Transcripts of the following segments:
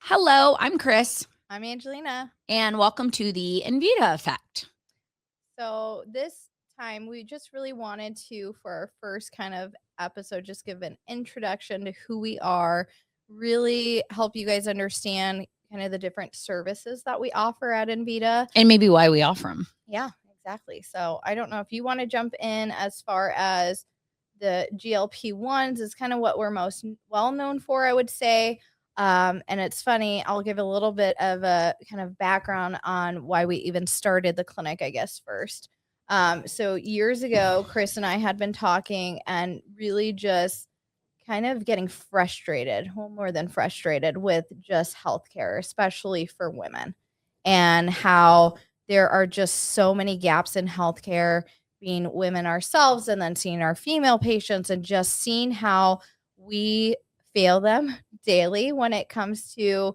Hello, I'm Chris, I'm Angelina. and welcome to the InVita effect. So this time we just really wanted to, for our first kind of episode, just give an introduction to who we are, really help you guys understand kind of the different services that we offer at InVita. And maybe why we offer them. Yeah, exactly. So I don't know if you want to jump in as far as the GLP-1s is kind of what we're most well known for, I would say. And it's funny, I'll give a little bit of a kind of background on why we even started the clinic, I guess, first. So years ago, Chris and I had been talking and really just kind of getting frustrated, well, more than frustrated with just healthcare, especially for women, and how there are just so many gaps in healthcare, being women ourselves and then seeing our female patients and just seeing how we fail them daily when it comes to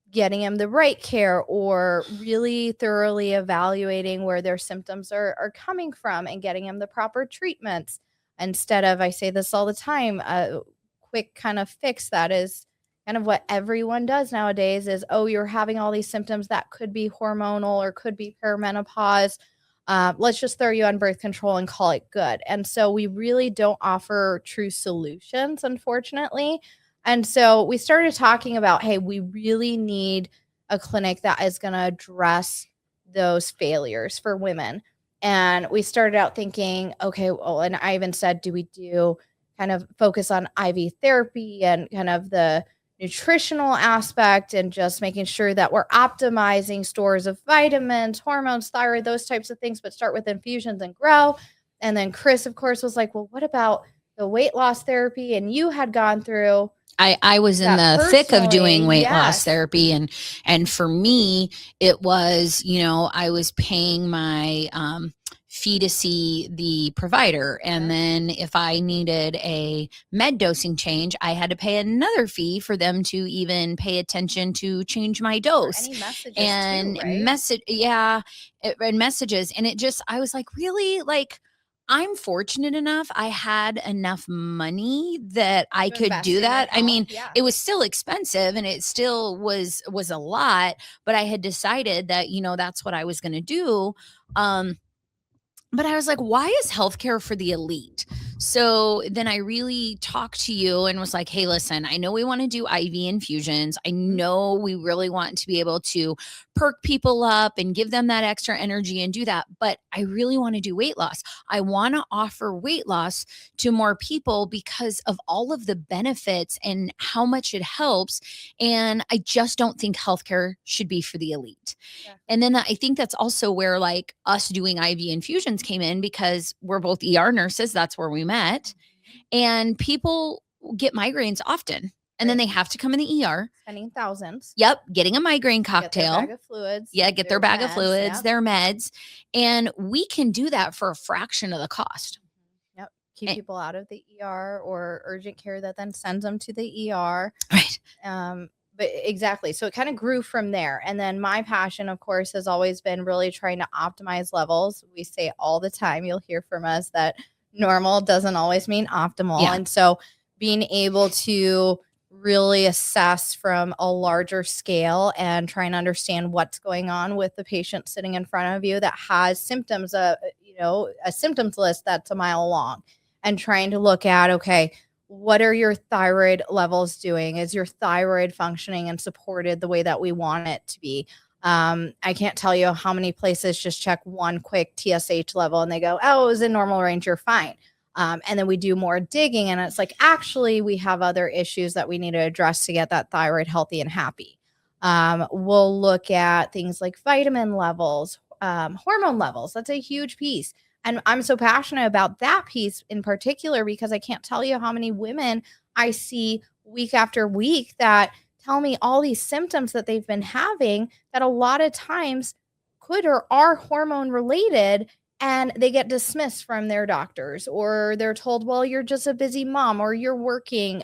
getting them the right care or really thoroughly evaluating where their symptoms are coming from and getting them the proper treatments instead of, I say this all the time, a quick kind of fix that is kind of what everyone does nowadays is, oh, you're having all these symptoms that could be hormonal or could be perimenopause. Let's just throw you on birth control and call it good. And so we really don't offer true solutions, unfortunately. And so we started talking about, hey, we really need a clinic that is going to address those failures for women. And we started out thinking, okay, well, and I even said, do we do kind of focus on IV therapy and kind of the nutritional aspect and just making sure that we're optimizing stores of vitamins, hormones, thyroid, those types of things, but start with infusions and grow. And then Chris, of course, was like, well, what about the weight loss therapy? And you had gone through I was in that the thick of doing personally. weight loss Yes. therapy, and for me, it was, I was paying my fee to see the provider, and then if I needed a med dosing change, I had to pay another fee for them to even pay attention to change my Or dose. any messages And too, right? and messages, and it just, I was like, really, like, I'm fortunate enough. I had enough money that I To could invest do in your that. I mean, health. Yeah. it was still expensive and it still was a lot, but I had decided that, that's what I was going to do. But I was like, why is healthcare for the elite? So then I really talked to you and was like, hey, listen, I know we want to do IV infusions. I know we really want to be able to perk people up and give them that extra energy and do that. But I really want to do weight loss. I want to offer weight loss to more people because of all of the benefits and how much it helps. And I just don't think healthcare should be for the elite. Yeah. And then I think that's also where like us doing IV infusions came in because we're both ER nurses. That's where we met. And people get migraines often. And then they have to come in the ER. Spending thousands. Yep. Getting a migraine cocktail. Get their bag of fluids. Yeah. Get their bag of meds, fluids, yep. their meds. And we can do that for a fraction of the cost. Yep. Keep people out of the ER or urgent care that then sends them to the ER. Right. But exactly. So it kind of grew from there. And then my passion, of course, has always been really trying to optimize levels. We say all the time, you'll hear from us that normal doesn't always mean optimal. Yeah. And so being able to really assess from a larger scale and try and understand what's going on with the patient sitting in front of you that has symptoms, a symptoms list that's a mile long, and trying to look at, okay, what are your thyroid levels doing? Is your thyroid functioning and supported the way that we want it to be? I can't tell you how many places just check one quick TSH level and they go, oh, it was in normal range, you're fine. And then we do more digging and it's like, actually, we have other issues that we need to address to get that thyroid healthy and happy. We'll look at things like vitamin levels, hormone levels. That's a huge piece. And I'm so passionate about that piece in particular because I can't tell you how many women I see week after week that tell me all these symptoms that they've been having that a lot of times could or are hormone related, and they get dismissed from their doctors, or they're told, well, you're just a busy mom, or you're working,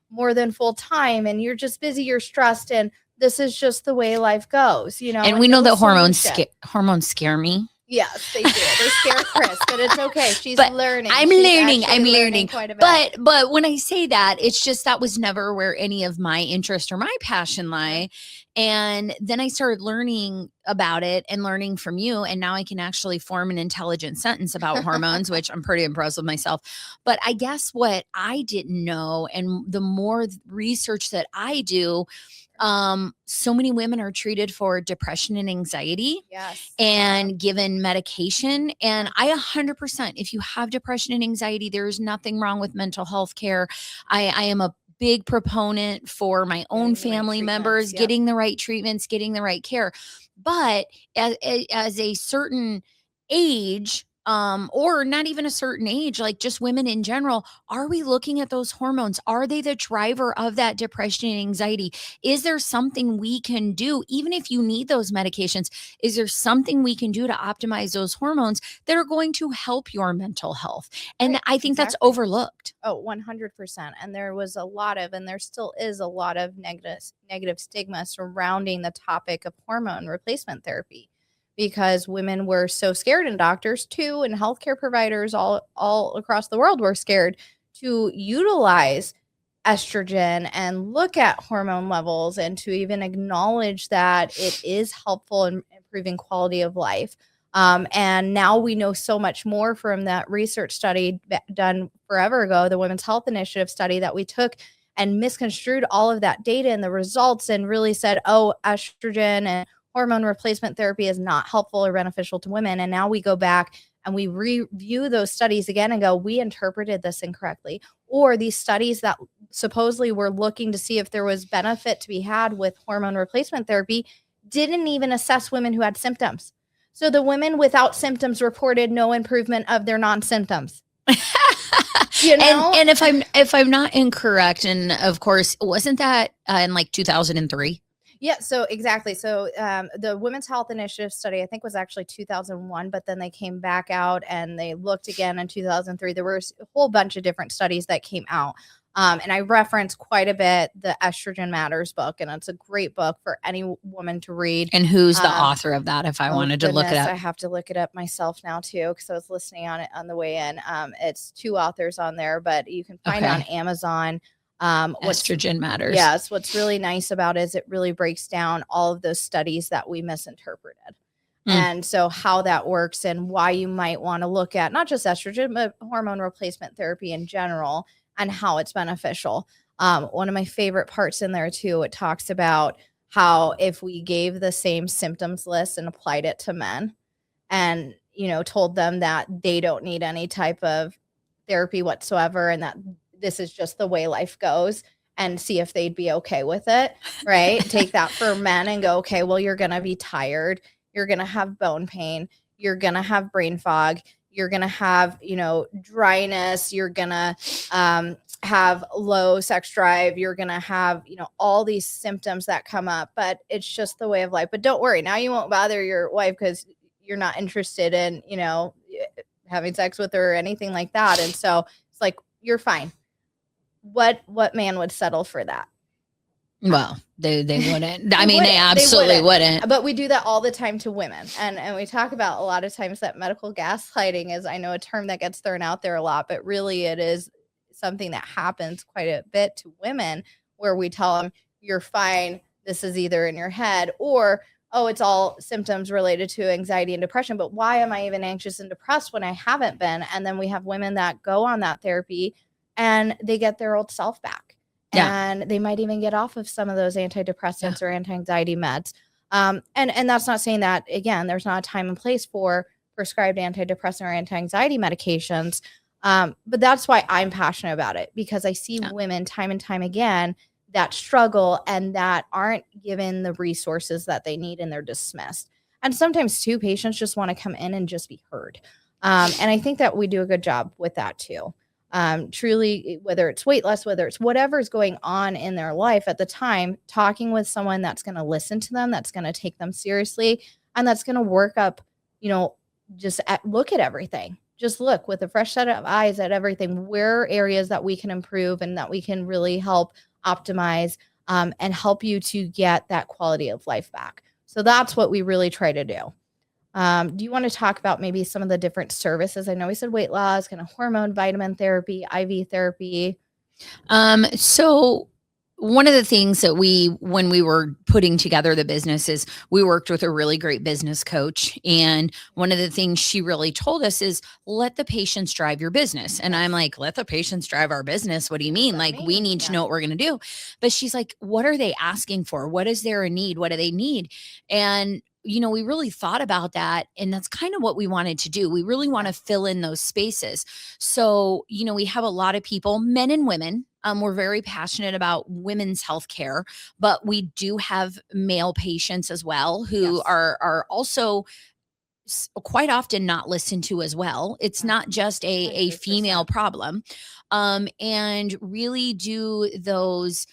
more than full time, and you're just busy, you're stressed, and this is just the way life goes, And we know that hormones scare me. Yes, they do. They scare Chris, but it's okay. She's But learning. I'm She's learning. actually I'm learning. quite a bit. But when I say that, it's just that was never where any of my interest or my passion lie. And then I started learning about it and learning from you. And now I can actually form an intelligent sentence about hormones, which I'm pretty impressed with myself. But I guess what I didn't know, and the more research that I do, so many women are treated for depression and anxiety Yes. and given medication. And I 100%, if you have depression and anxiety, there's nothing wrong with mental health care. I am a big proponent for my own Getting the right family members treatments, yep. getting the right treatments, getting the right care. But as a certain age, or not even a certain age, like just women in general, are we looking at those hormones? Are they the driver of that depression and anxiety? Is there something we can do, even if you need those medications? Is there something we can do to optimize those hormones that are going to help your mental health? And Right, I think that's exactly. overlooked. Oh, 100%. And there was a lot of, and there still is a lot of negative stigma surrounding the topic of hormone replacement therapy, because women were so scared, and doctors too, and healthcare providers all across the world were scared to utilize estrogen and look at hormone levels and to even acknowledge that it is helpful in improving quality of life. And now we know so much more from that research study done forever ago, the Women's Health Initiative study that we took and misconstrued all of that data and the results and really said, oh, estrogen and hormone replacement therapy is not helpful or beneficial to women. And now we go back and we review those studies again and go, we interpreted this incorrectly. Or these studies that supposedly were looking to see if there was benefit to be had with hormone replacement therapy didn't even assess women who had symptoms. So the women without symptoms reported no improvement of their non-symptoms. You know? And if I'm not incorrect, and of course, wasn't that in like 2003? Yeah, so exactly. So the Women's Health Initiative study, I think, was actually 2001, but then they came back out and they looked again in 2003. There were a whole bunch of different studies that came out. And I reference quite a bit the Estrogen Matters book, and it's a great book for any woman to read. And who's the author of that, if I wanted to look it up? I have to look it up myself now too, because I was listening on it on the way in. It's 2 authors on there, but you can find it on Amazon. Estrogen Matters. Yes. What's really nice about it is it really breaks down all of those studies that we misinterpreted. And so how that works and why you might want to look at not just estrogen, but hormone replacement therapy in general and how it's beneficial. One of my favorite parts in there too, it talks about how if we gave the same symptoms list and applied it to men and, you know, told them that they don't need any type of therapy whatsoever and that this is just the way life goes, and see if they'd be okay with it, right? Take that for men and go, okay, well, you're going to be tired. You're going to have bone pain. You're going to have brain fog. You're going to have, you know, dryness. You're going to have low sex drive. You're going to have, you know, all these symptoms that come up, but it's just the way of life. But don't worry. Now you won't bother your wife because you're not interested in, you know, having sex with her or anything like that. And so it's like, you're fine. What man would settle for that? Well, they wouldn't. I mean, they absolutely wouldn't. But we do that all the time to women. And we talk about a lot of times that medical gaslighting is, I know, a term that gets thrown out there a lot, but really it is something that happens quite a bit to women where we tell them, you're fine. This is either in your head or, oh, it's all symptoms related to anxiety and depression. But why am I even anxious and depressed when I haven't been? And then we have women that go on that therapy and they get their old self back. Yeah. And they might even get off of some of those antidepressants or anti-anxiety meds. And that's not saying that, again, there's not a time and place for prescribed antidepressant or anti-anxiety medications. But that's why I'm passionate about it, because I see women time and time again that struggle and that aren't given the resources that they need, and they're dismissed. And sometimes too, patients just want to come in and just be heard. And I think that we do a good job with that too. Truly, whether it's weight loss, whether it's whatever's going on in their life at the time, talking with someone that's going to listen to them, that's going to take them seriously, and that's going to work up, you know, look at everything. Just look with a fresh set of eyes at everything. Where are areas that we can improve and that we can really help optimize and help you to get that quality of life back. So that's what we really try to do. Do you want to talk about maybe some of the different services? I know we said weight loss, kind of hormone, vitamin therapy, IV therapy. So one of the things that when we were putting together the business is we worked with a really great business coach. And one of the things she really told us is let the patients drive your business. And I'm like, let the patients drive our business. What do you What does mean? that Like, we mean? need to Yeah. know what we're going to do. But she's like, what are they asking for? What is there a need? What do they need? And we really thought about that. And that's kind of what we wanted to do. We really want to fill in those spaces. So, we have a lot of people, men and women. We're very passionate about women's health care, but we do have male patients as well who Yes. are also quite often not listened to as well. It's Yeah. not just a female 100%. problem. And really do those,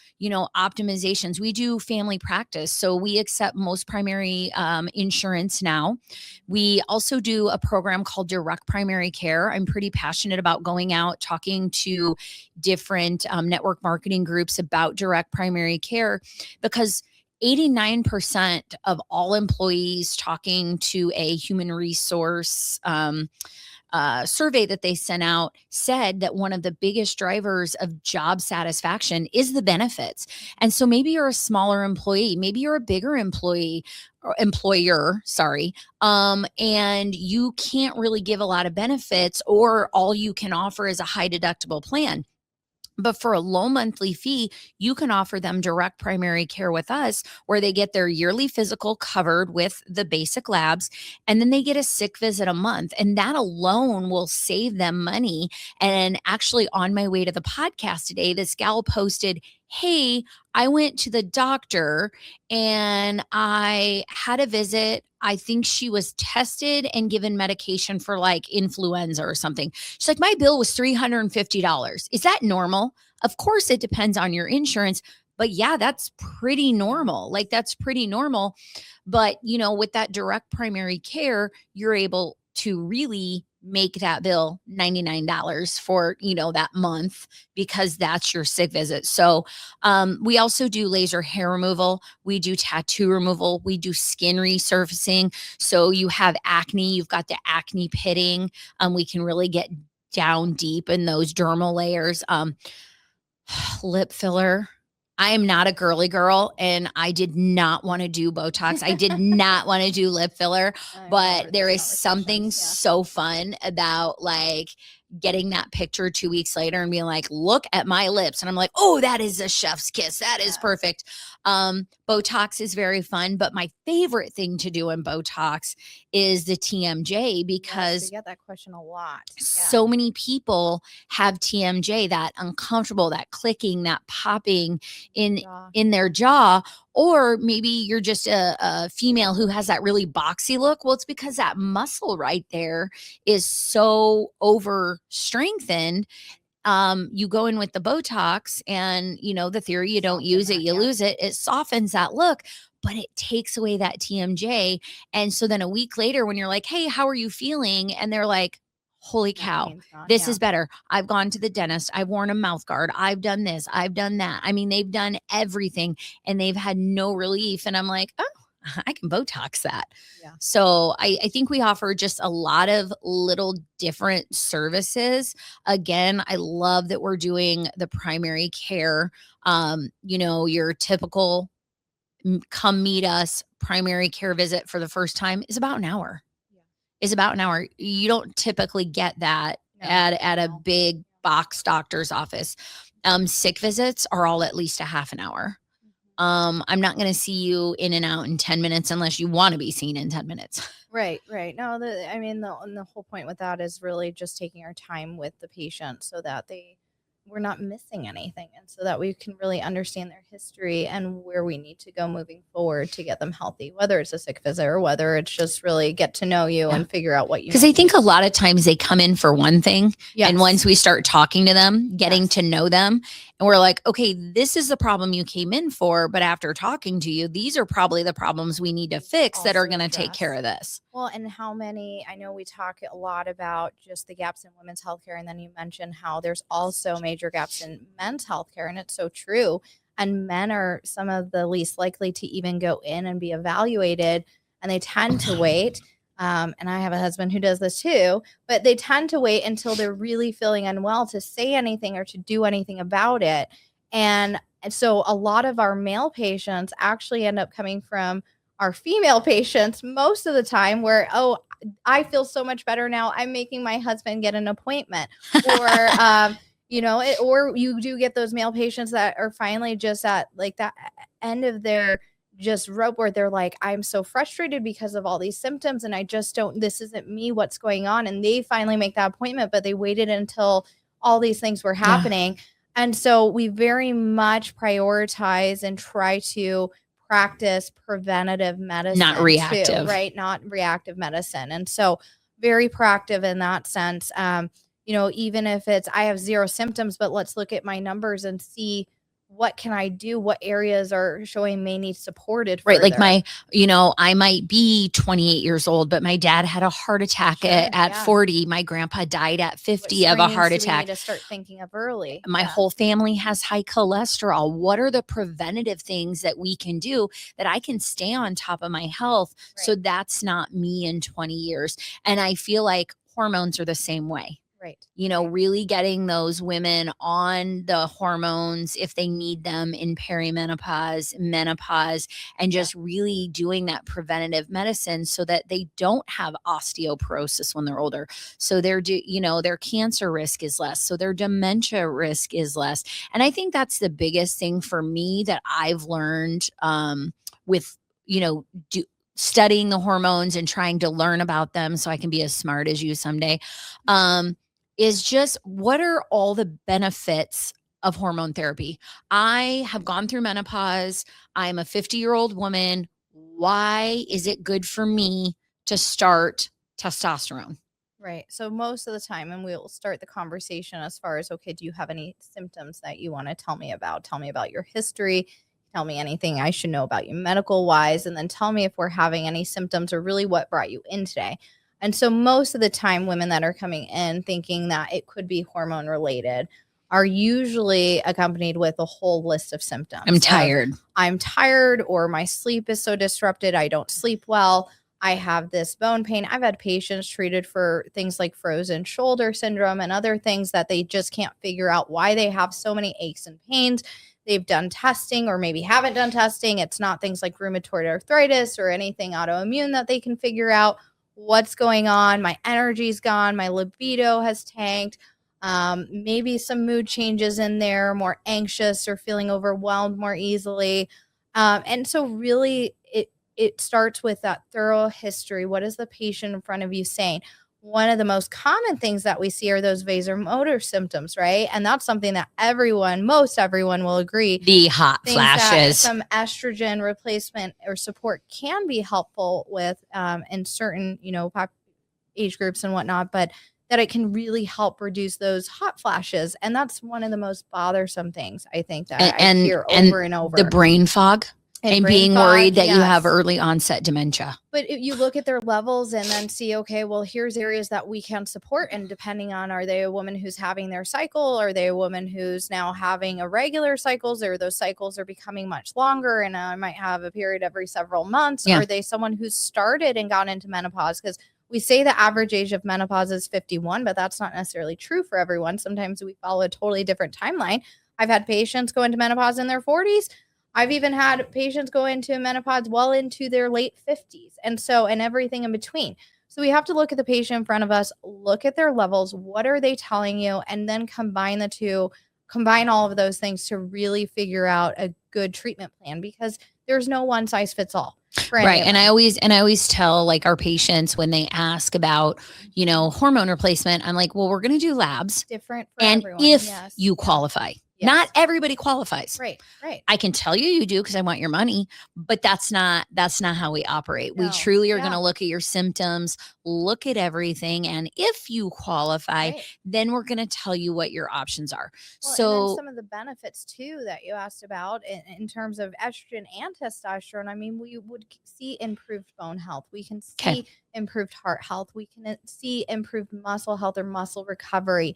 optimizations. We do family practice. So we accept most primary insurance now. We also do a program called direct primary care. I'm pretty passionate about going out, talking to different network marketing groups about direct primary care, because 89% of all employees talking to a human resource survey that they sent out said that one of the biggest drivers of job satisfaction is the benefits. And so maybe you're a smaller employee, maybe you're a bigger employee or employer, sorry, and you can't really give a lot of benefits, or all you can offer is a high deductible plan. But for a low monthly fee, you can offer them direct primary care with us, where they get their yearly physical covered with the basic labs, and then they get a sick visit a month. And that alone will save them money. And actually, on my way to the podcast today, this gal posted, hey, I went to the doctor and I had a visit. I think she was tested and given medication for like influenza or something. She's like, my bill was $350. Is that normal? Of course, it depends on your insurance, but yeah, that's pretty normal. Like, that's pretty normal. But, with that direct primary care, you're able to really make that bill $99 for, that month, because that's your sick visit. So, we also do laser hair removal. We do tattoo removal. We do skin resurfacing. So you have acne, you've got the acne pitting. We can really get down deep in those dermal layers. Lip filler. I am not a girly girl, and I did not want to do Botox. I did not want to do lip filler, but there is something so fun about like getting that picture 2 weeks later and being like, look at my lips. And I'm like, oh, that is a chef's kiss. That is perfect. Botox is very fun, but my favorite thing to do in Botox is the TMJ, because we get that question a lot. so many people have TMJ, that uncomfortable, that clicking, that popping in their jaw. Or maybe you're just a female who has that really boxy look. Well, it's because that muscle right there is so over strengthened. You go in with the Botox, and the theory, you don't use it, you lose it. It softens that look, but it takes away that TMJ. And so then a week later, when you're like, hey, how are you feeling? And they're like, holy cow, this is better. I've gone to the dentist. I've worn a mouth guard. I've done this. I've done that. I mean, they've done everything and they've had no relief. And I'm like, oh, I can Botox that. Yeah. So I think we offer just a lot of little different services. Again, I love that we're doing the primary care. Your typical come meet us primary care visit for the first time is about an hour. You don't typically get that at a big box doctor's office. Sick visits are all at least a half an hour. I'm not going to see you in and out in 10 minutes unless you want to be seen in 10 minutes. Right. No, the whole point with that is really just taking our time with the patient so that we're not missing anything, and so that we can really understand their history and where we need to go moving forward to get them healthy, whether it's a sick visit or whether it's just really get to know you and figure out what you, because I think a lot of times they come in for one thing. And once we start talking to them, getting to know them, and we're like, okay, this is the problem you came in for, but after talking to you, these are probably the problems we need to fix that are going to take care of this. Well, and I know we talk a lot about just the gaps in women's healthcare, and then you mentioned how there's also major gaps in men's healthcare, and it's so true. And men are some of the least likely to even go in and be evaluated, and they tend to wait. And I have a husband who does this too, but they tend to wait until they're really feeling unwell to say anything or to do anything about it. And so a lot of our male patients actually end up coming from our female patients most of the time where, oh, I feel so much better now. I'm making my husband get an appointment. Or, or you do get those male patients that are finally just at like that end of their just rope where they're like, I'm so frustrated because of all these symptoms and I just don't, this isn't me, what's going on? And they finally make that appointment, but they waited until all these things were happening. And so we very much prioritize and try to practice preventative medicine, not reactive, too, right? Not reactive medicine. And so very proactive in that sense. Even if it's, I have 0 symptoms, but let's look at my numbers and see what can I do? What areas are showing may need supported further. Right. Like I might be 28 years old, but my dad had a heart attack at 40. My grandpa died at 50 of a heart attack. We need to start thinking of early. My whole family has high cholesterol. What are the preventative things that we can do that I can stay on top of my health? Right. So that's not me in 20 years. And I feel like hormones are the same way. Right. Really getting those women on the hormones if they need them in perimenopause, menopause, and just really doing that preventative medicine so that they don't have osteoporosis when they're older. So their cancer risk is less. So their dementia risk is less. And I think that's the biggest thing for me that I've learned with, studying the hormones and trying to learn about them so I can be as smart as you someday. Is just what are all the benefits of hormone therapy? I have gone through menopause. I'm a 50-year-old woman. Why is it good for me to start testosterone? Right. So most of the time, and we'll start the conversation as far as, okay, do you have any symptoms that you want to tell me about? Tell me about your history. Tell me anything I should know about you medical wise, and then tell me if we're having any symptoms or really what brought you in today. And so most of the time, women that are coming in thinking that it could be hormone related are usually accompanied with a whole list of symptoms. I'm tired, or my sleep is so disrupted. I don't sleep well. I have this bone pain. I've had patients treated for things like frozen shoulder syndrome and other things that they just can't figure out why they have so many aches and pains. They've done testing or maybe haven't done testing. It's not things like rheumatoid arthritis or anything autoimmune that they can figure out what's going on. My energy's gone. My libido has tanked. Maybe some mood changes in there, more anxious or feeling overwhelmed more easily. And so really it starts with that thorough history. What is the patient in front of you saying? One of the most common things that we see are those vasomotor symptoms, right? And that's something that most everyone will agree. The hot flashes. Some estrogen replacement or support can be helpful with in certain, age groups and whatnot, but that it can really help reduce those hot flashes. And that's one of the most bothersome things I think that I hear over and over. The brain fog. And being worried that you have early onset dementia. But you look at their levels and then see, okay, well, here's areas that we can support. And depending on, are they a woman who's having their cycle? Are they a woman who's now having irregular cycles, or those cycles are becoming much longer and I might have a period every several months? Yeah. Are they someone who's started and gone into menopause? Because we say the average age of menopause is 51, but that's not necessarily true for everyone. Sometimes we follow a totally different timeline. I've had patients go into menopause in their 40s. I've even had patients go into menopause well into their late 50s and everything in between. So we have to look at the patient in front of us, look at their levels. What are they telling you? And then combine the two, combine all of those things to really figure out a good treatment plan, because there's no one size fits all. Right. And I always tell like our patients when they ask about, hormone replacement, I'm like, well, we're going to do labs. Different for and everyone. If you qualify. Yes. Not everybody qualifies. Right. I can tell you do because I want your money, but that's not how we operate. No. We truly are going to look at your symptoms, look at everything, and if you qualify, then we're going to tell you what your options are. Well, so and some of the benefits too that you asked about in terms of estrogen and testosterone, I mean, we would see improved bone health. We can see improved heart health. We can see improved muscle health or muscle recovery.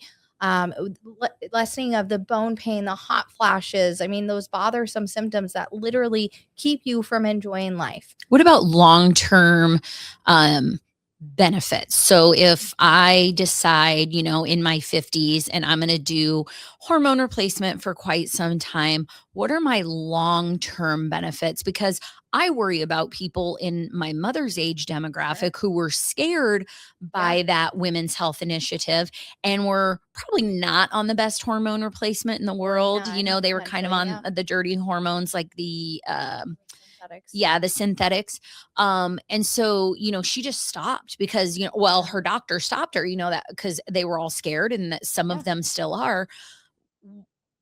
Lessening of the bone pain, the hot flashes. I mean, those bothersome symptoms that literally keep you from enjoying life. What about long-term benefits. So if I decide, in my 50s and I'm going to do hormone replacement for quite some time, what are my long-term benefits? Because I worry about people in my mother's age demographic who were scared Yeah. by that women's health initiative and were probably not on the best hormone replacement in the world. None, They were kind of potentially, on yeah. the dirty hormones like the Synthetics. yeah, the synthetics. And so, she just stopped because, well, her doctor stopped her, that because they were all scared and that some Yeah. of them still are.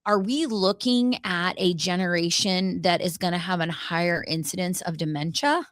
Are we looking at a generation that is going to have a higher incidence of dementia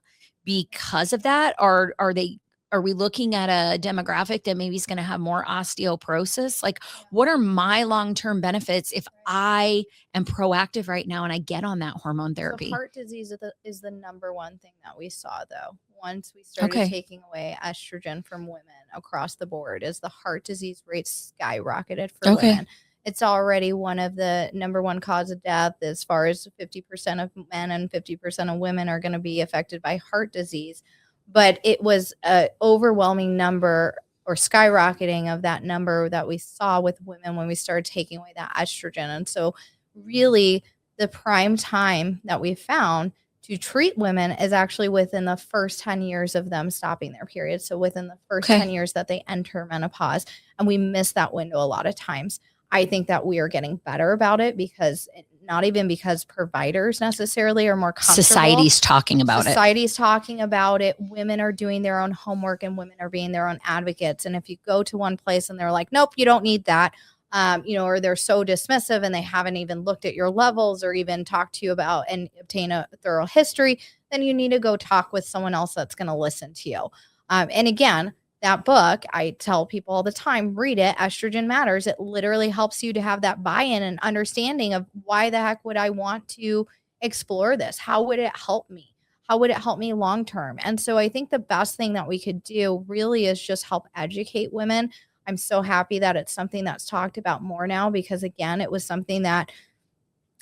because of that? Or are we looking at a demographic that maybe is going to have more osteoporosis? Like, Yeah. what are my long-term benefits if Right. I am proactive right now and I get on that hormone So therapy? heart disease is the number one thing that we saw, though. Once we started Okay. taking away estrogen from women across the board, is the heart disease rates skyrocketed for Okay. women. It's already one of the number one cause of death, as far as 50% of men and 50% of women are going to be affected by heart disease. But it was an overwhelming number, or skyrocketing of that number, that we saw with women when we started taking away that estrogen. And so really, the prime time that we found to treat women is actually within the first 10 years of them stopping their period. So within the first Okay. 10 years that they enter menopause, and we miss that window a lot of times. I think that we are getting better about it, because not even because providers necessarily are more comfortable. Society's talking about Society's talking about it. Women are doing their own homework, and women are being their own advocates. And if you go to one place and they're like, nope, you don't need that, or they're so dismissive and they haven't even looked at your levels or even talked to you about and obtain a thorough history, then you need to go talk with someone else that's going to listen to you. And again, that book, I tell people all the time, read it, Estrogen Matters. It literally helps you to have that buy-in and understanding of, why the heck would I want to explore this? How would it help me? How would it help me long term? And so I think the best thing that we could do really is just help educate women. I'm so happy that it's something that's talked about more now, because again, it was something that,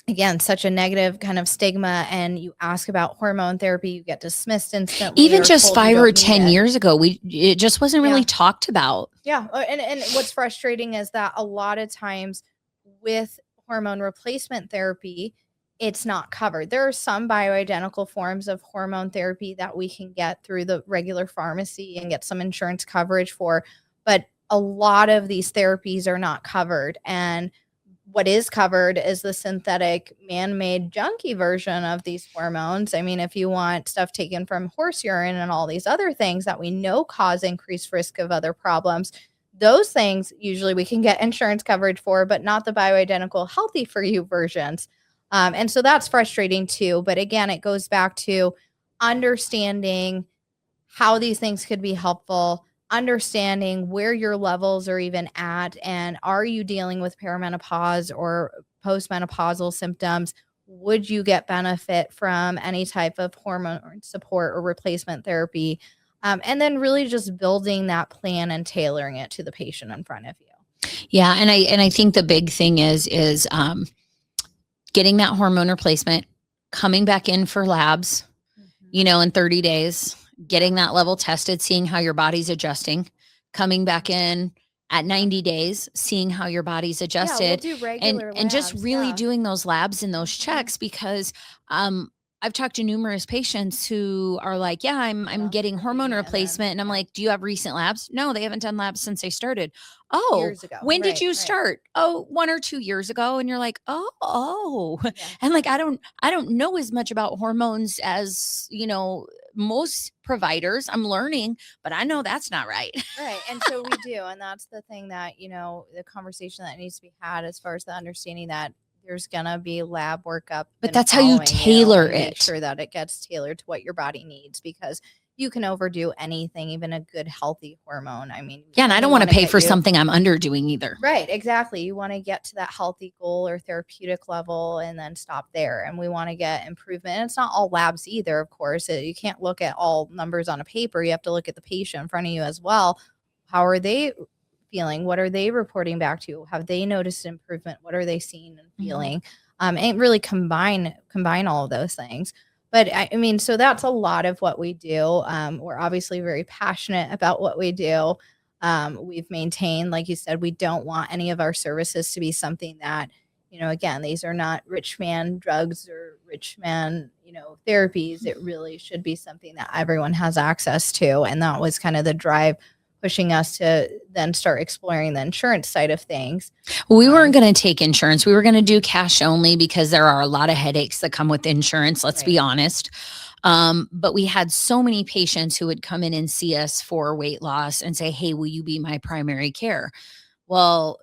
again, such a negative kind of stigma, and you ask about hormone therapy, you get dismissed instantly. even or just told you 5 or don't need 10 it. years ago. It just wasn't really Yeah. talked about. Yeah. And what's frustrating is that a lot of times with hormone replacement therapy, it's not covered. There are some bioidentical forms of hormone therapy that we can get through the regular pharmacy and get some insurance coverage for, but a lot of these therapies are not covered. And what is covered is the synthetic, man-made, junky version of these hormones. I mean, if you want stuff taken from horse urine and all these other things that we know cause increased risk of other problems, those things usually we can get insurance coverage for, but not the bioidentical healthy for you versions. And so that's frustrating too. But again, it goes back to understanding how these things could be helpful, understanding where your levels are even at, and are you dealing with perimenopause or postmenopausal symptoms? Would you get benefit from any type of hormone support or replacement therapy? And then really just building that plan and tailoring it to the patient in front of you. Yeah, and I think the big thing is getting that hormone replacement, coming back in for labs, in 30 days, getting that level tested, seeing how your body's adjusting, coming back in at 90 days, seeing how your body's Yeah, we'll adjusted, do regular and just labs, really yeah. doing those labs and those checks, because I've talked to numerous patients who are like, yeah, I'm Yeah, getting repeating hormone it, and then, replacement. And I'm yeah. like, do you have recent labs? No, they haven't done labs since they started. Oh, Years ago. when did Right, you right. start? Oh, 1 or 2 years ago. And you're like, oh. Yeah. And like, I don't know as much about hormones as, most providers. I'm learning, but I know that's not right. Right. And so we do. And that's the thing that, the conversation that needs to be had, as far as the understanding that there's going to be lab workup. But and that's how you following tailor and make it. sure that it gets tailored to what your body needs, because you can overdo anything, even a good healthy hormone. I mean, Yeah, and I only don't want to wanna pay get for you- something I'm underdoing either. Right, exactly. You want to get to that healthy goal or therapeutic level and then stop there. And we want to get improvement. And it's not all labs either, of course. You can't look at all numbers on a paper. You have to look at the patient in front of you as well. How are they feeling? What are they reporting back to you? Have they noticed improvement? What are they seeing and feeling? And really combine all of those things. But I mean, so that's a lot of what we do. We're obviously very passionate about what we do. We've maintained, like you said, we don't want any of our services to be something that, again, these are not rich man drugs or rich man, therapies. It really should be something that everyone has access to. And that was kind of the drive pushing us to then start exploring the insurance side of things. We weren't going to take insurance. We were going to do cash only because there are a lot of headaches that come with insurance. Let's be honest. But we had so many patients who would come in and see us for weight loss and say, hey, will you be my primary care? Well,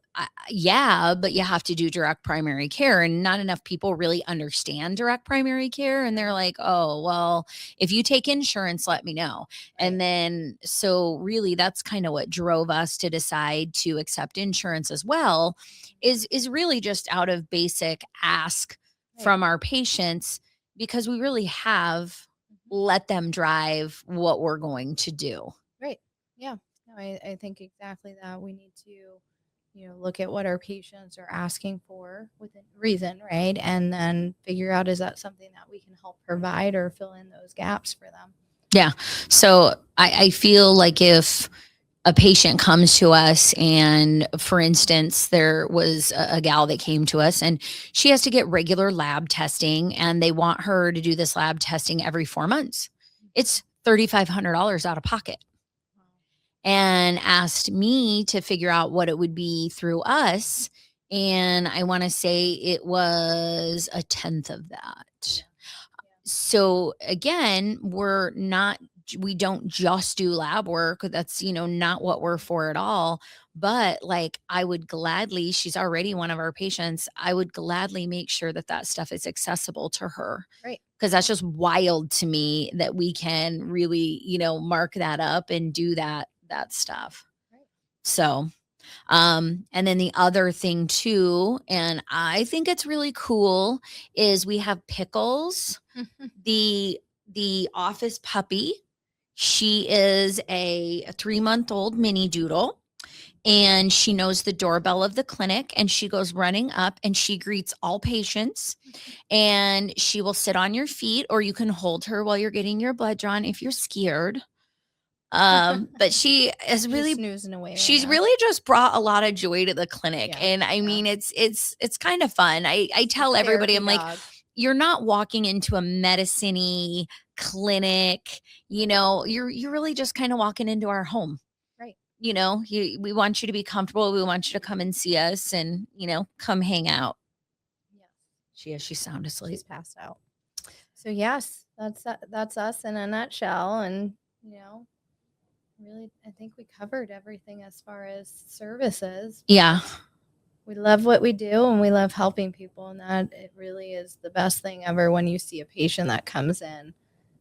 yeah, but you have to do direct primary care, and not enough people really understand direct primary care. And they're like, oh, well, if you take insurance, let me know. And then, so really that's kind of what drove us to decide to accept insurance as well, is really just out of basic ask from our patients, because we really have let them drive what we're going to do. Right. Yeah. No, I think exactly that. We need to, look at what our patients are asking for within reason, right? And then figure out, is that something that we can help provide or fill in those gaps for them? Yeah. So I feel like if a patient comes to us and, for instance, there was a gal that came to us and she has to get regular lab testing, and they want her to do this lab testing every 4 months. It's $3,500 out of pocket. And asked me to figure out what it would be through us. And I want to say it was a tenth of that. Yeah. So again, we don't just do lab work. That's, not what we're for at all. But like, I would gladly, she's already one of our patients, I would gladly make sure that stuff is accessible to her. Right. Because that's just wild to me that we can really, mark that up and do that stuff. Right. So, and then the other thing too, and I think it's really cool, is we have Pickles, the office puppy. She is a 3-month-old mini doodle, and she knows the doorbell of the clinic, and she goes running up and she greets all patients, and she will sit on your feet, or you can hold her while you're getting your blood drawn if you're scared. But she is really snoozing away. She's really just brought a lot of joy to the clinic. Yeah, and I mean, it's kind of fun. I tell everybody, I'm like, you're not walking into a medicine-y clinic, you're really just kind of walking into our home. Right. We want you to be comfortable. We want you to come and see us and, come hang out. Yeah. She's sound asleep. She's passed out. So yes, that's us in a nutshell. And, really, I think we covered everything as far as services. Yeah. We love what we do, and we love helping people, and that it really is the best thing ever when you see a patient that comes in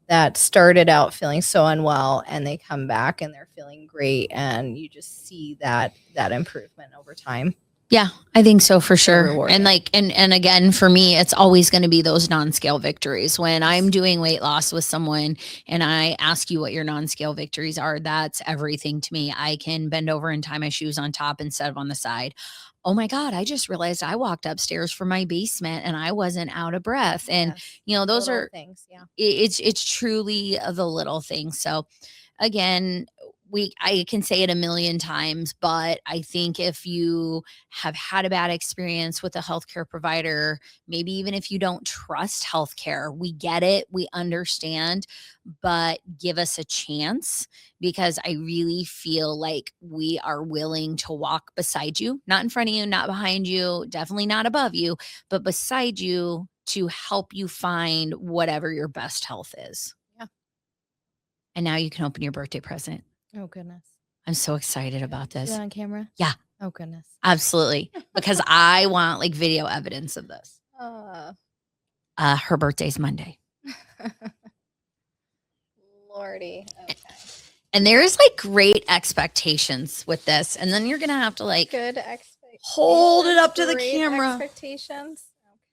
that started out feeling so unwell, and they come back and they're feeling great, and you just see that improvement over time. Yeah, I think so, for sure. And like, and again, for me, it's always going to be those non-scale victories. When I'm doing weight loss with someone and I ask you what your non-scale victories are, that's everything to me. I can bend over and tie my shoes on top instead of on the side. Oh my God, I just realized I walked upstairs from my basement and I wasn't out of breath. And, those little are things. Yeah. It's truly the little things. So again, I can say it a million times, but I think if you have had a bad experience with a healthcare provider, maybe even if you don't trust healthcare, we get it, we understand, but give us a chance, because I really feel like we are willing to walk beside you, not in front of you, not behind you, definitely not above you, but beside you to help you find whatever your best health is. Yeah. And now you can open your birthday present. Oh, goodness. I'm so excited about this. Is it on camera? Yeah. Oh, goodness. Absolutely. Because I want like video evidence of this. Her birthday's Monday. Lordy. Okay. And there's like great expectations with this. And then you're going to have to like good expectations. Hold it up to the camera. Expectations.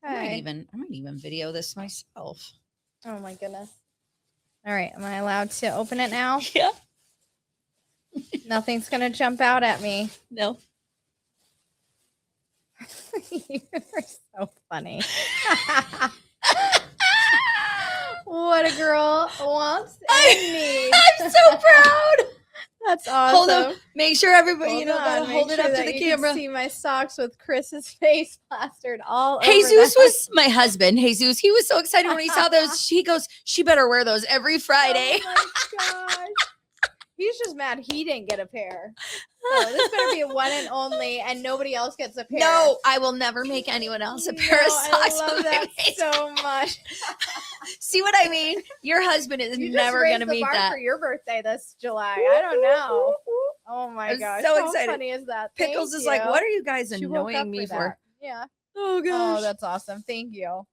Okay. I might even video this myself. Oh my goodness. All right. Am I allowed to open it now? Yeah. Nothing's going to jump out at me. No. You're so funny. Wow. wants and needs. I'm so proud. That's awesome. Hold up. Make sure everybody, Hold gotta on, hold make it up sure to that the you camera. can see my socks with Chris's face plastered all over. Jesus them. was my husband. Jesus, he was so excited when he saw those. He goes, she better wear those every Friday. Oh my gosh. He's just mad he didn't get a pair. So this better be a one and only, and nobody else gets a pair. No, I will never make anyone else a pair of socks. I love with my that face. so much. See what I mean? Your husband is You never just going to raised the meet bar that. for your birthday this July. I don't know. Oh my I'm gosh. so How excited. funny is that? Pickles Thank is like, you. what are you guys She woke up annoying me for? that. Yeah. Oh Oh, gosh. that's awesome. Thank you.